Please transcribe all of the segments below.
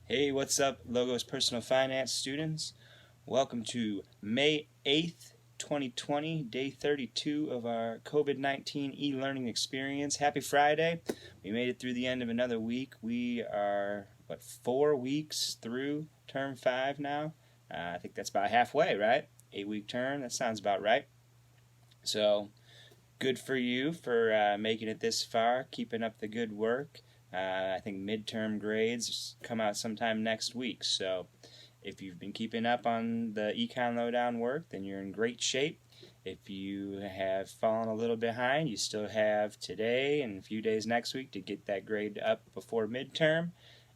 Hey, what's up, Logos Personal Finance students? Welcome to May 8th, 2020, day 32 of our COVID-19 e-learning experience. Happy Friday. We made it through the end of another week. We are, 4 weeks through term 5 now? I think that's about halfway, right? 8-week term, that sounds about right. So, good for you for making it this far, keeping up the good work. I think midterm grades come out sometime next week. So if you've been keeping up on the Econ Lowdown work, then you're in great shape. If you have fallen a little behind, you still have today and a few days next week to get that grade up before midterm.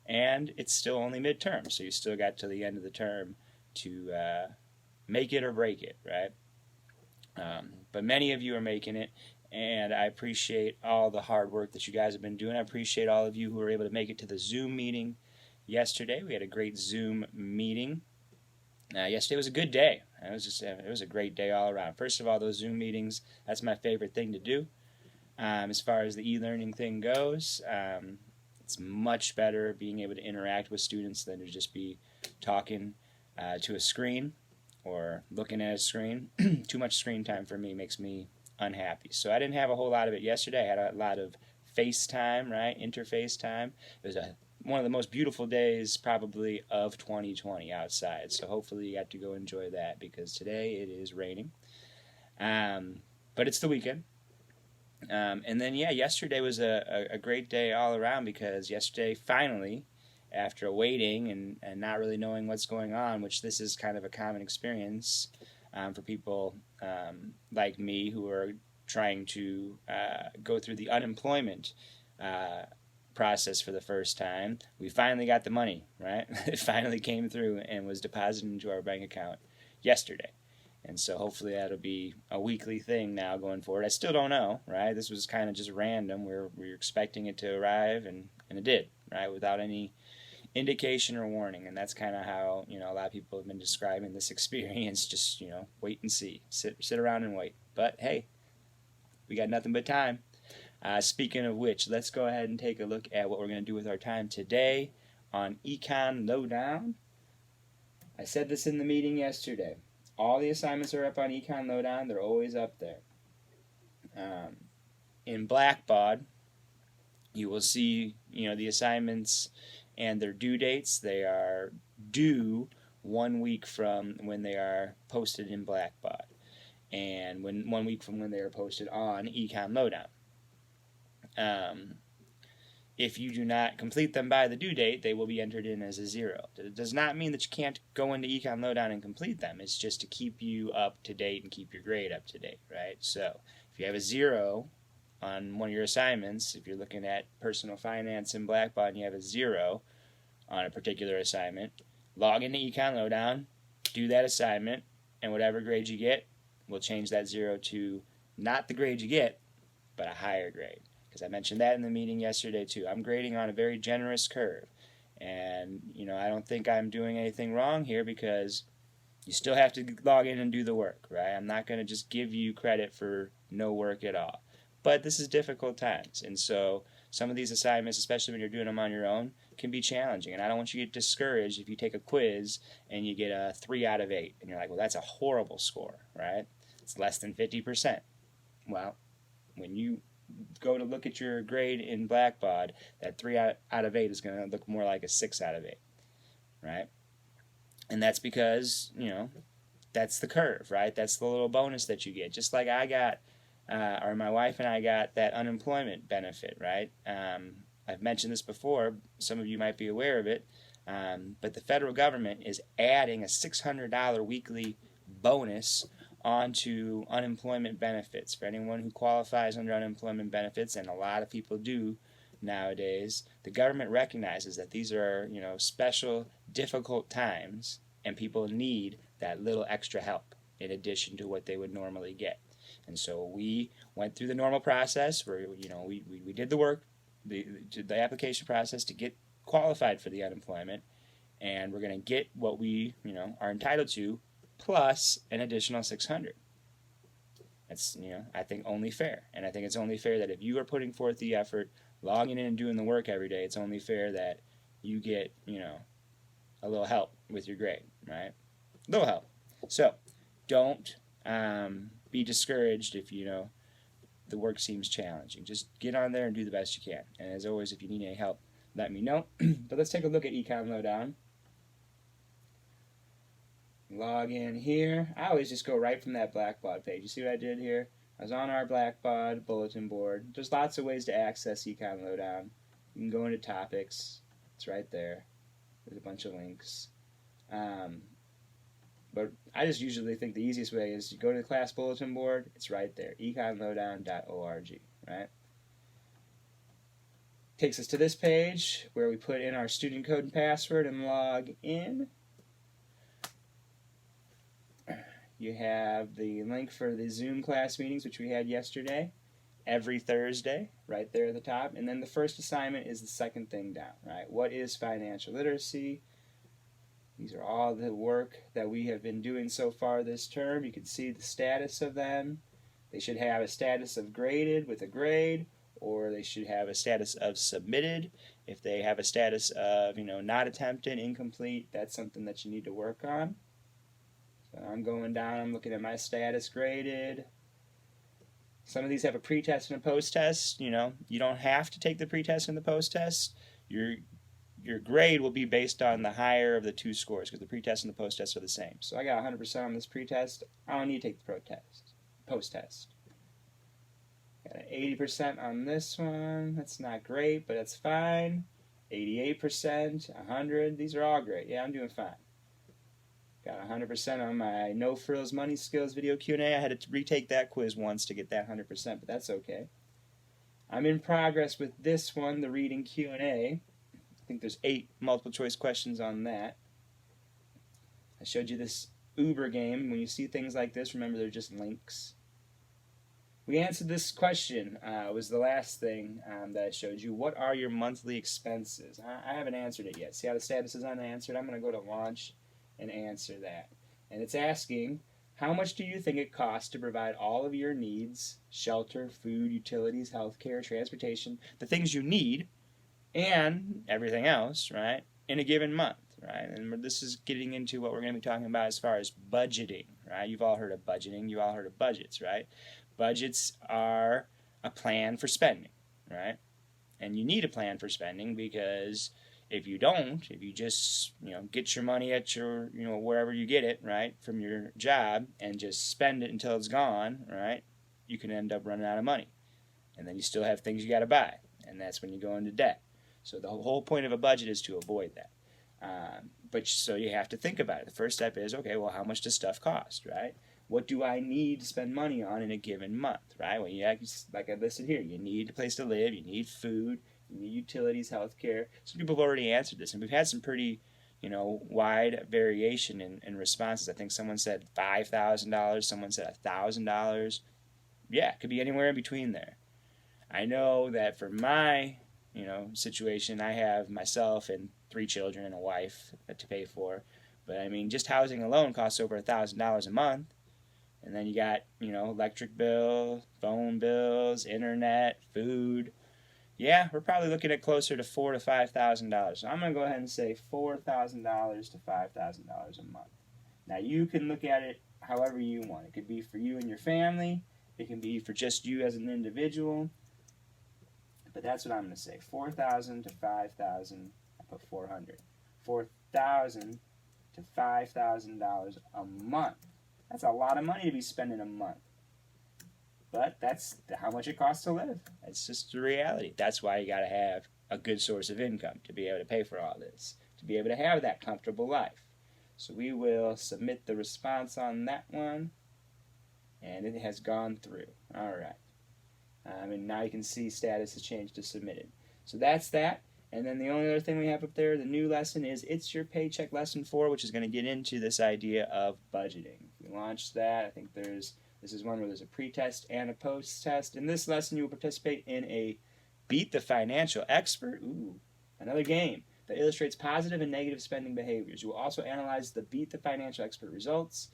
And it's still only midterm, so you still got to the end of the term to make it or break it, right? But many of you are making it, and I appreciate all the hard work that you guys have been doing. I appreciate all of you who were able to make it to the Zoom meeting yesterday. We had a great Zoom meeting. Yesterday was a good day. It was a great day all around. First of all, those Zoom meetings, that's my favorite thing to do. As far as the e-learning thing goes, it's much better being able to interact with students than to just be talking to a screen or looking at a screen. Too much screen time for me makes me unhappy. So I didn't have a whole lot of it yesterday. I had a lot of FaceTime, right? Interface time. It was one of the most beautiful days probably of 2020 outside. So hopefully you got to go enjoy that because today it is raining. But it's the weekend. And then, yesterday was a great day all around because yesterday finally, after waiting and not really knowing what's going on, which this is kind of a common experience for people like me who are trying to go through the unemployment process for the first time, we finally got the money, right? It finally came through and was deposited into our bank account yesterday. And so hopefully that'll be a weekly thing now going forward. I still don't know, right? This was kind of just random. We were expecting it to arrive, and it did, right? Without any indication or warning. And that's kind of how, a lot of people have been describing this experience. Just, wait and see. Sit around and wait. But hey, we got nothing but time. Speaking of which, let's go ahead and take a look at what we're going to do with our time today on Econ Lowdown. I said this in the meeting yesterday. All the assignments are up on Econ Lowdown. They're always up there. In Blackbaud, you will see, the assignments and their due dates. They are due 1 week from when they are posted in Blackbaud, and 1 week from when they are posted on Econ Lowdown. If you do not complete them by the due date, they will be entered in as a 0. It does not mean that you can't go into Econ Lowdown and complete them. It's just to keep you up to date and keep your grade up to date, right? So if you have a 0 on one of your assignments, if you're looking at personal finance in Blackbaud and you have a 0 on a particular assignment, log into Econ Lowdown, do that assignment, and whatever grade you get, we'll change that 0 to not the grade you get, but a higher grade. Because I mentioned that in the meeting yesterday too. I'm grading on a very generous curve. And, I don't think I'm doing anything wrong here because you still have to log in and do the work, right? I'm not going to just give you credit for no work at all. But this is difficult times. And so some of these assignments, especially when you're doing them on your own, can be challenging. And I don't want you to get discouraged if you take a quiz and you get a 3 out of 8. And you're like, well, that's a horrible score, right? It's less than 50%. Well, when you go to look at your grade in Blackbaud, that 3 out of 8 is going to look more like a 6 out of 8, right? And that's because, that's the curve, right? That's the little bonus that you get. Just like I got, or my wife and I got that unemployment benefit, right? I've mentioned this before. Some of you might be aware of it. But the federal government is adding a $600 weekly bonus onto unemployment benefits for anyone who qualifies under unemployment benefits, and a lot of people do nowadays. The government recognizes that these are, special, difficult times, and people need that little extra help in addition to what they would normally get. And so we went through the normal process where, we did the work, the application process to get qualified for the unemployment, and we're going to get what we, are entitled to plus an additional 600. That's, I think only fair. And I think it's only fair that if you are putting forth the effort, logging in and doing the work every day, it's only fair that you get, a little help with your grade, right? A little help. So don't be discouraged if the work seems challenging. Just get on there and do the best you can. And as always, if you need any help, let me know. But let's take a look at Econ Lowdown. Log in here. I always just go right from that Blackbaud page. You see what I did here? I was on our Blackbaud bulletin board. There's lots of ways to access Econ Lowdown. You can go into topics. It's right there. There's a bunch of links. But I just usually think the easiest way is you go to the class bulletin board. It's right there. econlowdown.org, right? Takes us to this page where we put in our student code and password and log in. You have the link for the Zoom class meetings, which we had yesterday, every Thursday, right there at the top. And then the first assignment is the second thing down, right? What is financial literacy? These are all the work that we have been doing so far this term. You can see the status of them. They should have a status of graded with a grade, or they should have a status of submitted. If they have a status of, not attempted, incomplete, that's something that you need to work on. So I'm going down, I'm looking at my status graded. Some of these have a pretest and a post-test. You don't have to take the pretest and the post-test. Your grade will be based on the higher of the two scores, because the pretest and the post-test are the same. So I got 100% on this pretest. I don't need to take the post-test. Got an 80% on this one. That's not great, but that's fine. 88%, 100. These are all great. Yeah, I'm doing fine. Got 100% on my No Frills Money Skills video Q&A. I had to retake that quiz once to get that 100%, but that's okay. I'm in progress with this one, the reading Q&A. I think there's 8 multiple choice questions on that. I showed you this Uber game. When you see things like this, remember they're just links. We answered this question, was the last thing that I showed you. What are your monthly expenses? I haven't answered it yet. See how the status is unanswered? I'm going to go to launch and answer that. And it's asking, how much do you think it costs to provide all of your needs, shelter, food, utilities, healthcare, transportation, the things you need, and everything else, right, in a given month, right? And this is getting into what we're going to be talking about as far as budgeting, right? You've all heard of budgeting. You've all heard of budgets, right? Budgets are a plan for spending, right? And you need a plan for spending, because if you don't, if you just, get your money at your, wherever you get it, right, from your job, and just spend it until it's gone, right, you can end up running out of money. And then you still have things you got to buy, and that's when you go into debt. So the whole point of a budget is to avoid that. So you have to think about it. The first step is, okay, well, how much does stuff cost, right? What do I need to spend money on in a given month, right? Well, like I listed here, you need a place to live, you need food, you need utilities, healthcare. Some people have already answered this, and we've had some pretty, wide variation in responses. I think someone said $5,000, someone said $1,000. Yeah, it could be anywhere in between there. I know that for my, situation, I have myself and 3 children and a wife to pay for. But I mean, just housing alone costs over $1,000 a month. And then you got, electric bill, phone bills, internet, food. Yeah, we're probably looking at closer to $4,000 to $5,000. So I'm going to go ahead and say $4,000 to $5,000 a month. Now you can look at it however you want. It could be for you and your family. It can be for just you as an individual. But that's what I'm going to say. $4,000 to $5,000. I put 400. $4,000 to $5,000 a month. That's a lot of money to be spending a month. But that's how much it costs to live. That's just the reality. That's why you got to have a good source of income to be able to pay for all this, to be able to have that comfortable life. So we will submit the response on that one, and it has gone through. All right. And now you can see status has changed to submitted. So that's that. And then the only other thing we have up there, the new lesson, is It's Your Paycheck Lesson 4, which is going to get into this idea of budgeting. If we launch that, I think this is one where there's a pre-test and a post-test. In this lesson, you will participate in a Beat the Financial Expert, another game that illustrates positive and negative spending behaviors. You will also analyze the Beat the Financial Expert results,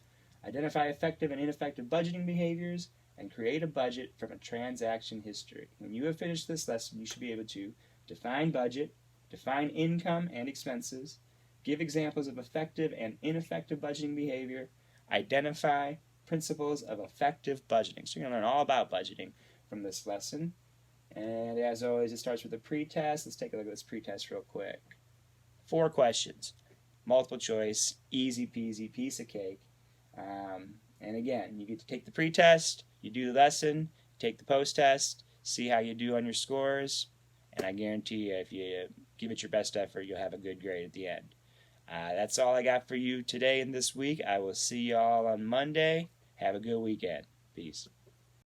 identify effective and ineffective budgeting behaviors, and create a budget from a transaction history. When you have finished this lesson, you should be able to define budget, define income and expenses, give examples of effective and ineffective budgeting behavior, identify principles of effective budgeting. So you're going to learn all about budgeting from this lesson. And as always, it starts with a pretest. Let's take a look at this pretest real quick. 4 questions. Multiple choice, easy peasy, piece of cake. And again, you get to take the pretest, you do the lesson, take the post-test, see how you do on your scores, and I guarantee you if you give it your best effort, you'll have a good grade at the end. That's all I got for you today and this week. I will see you all on Monday. Have a good weekend. Peace.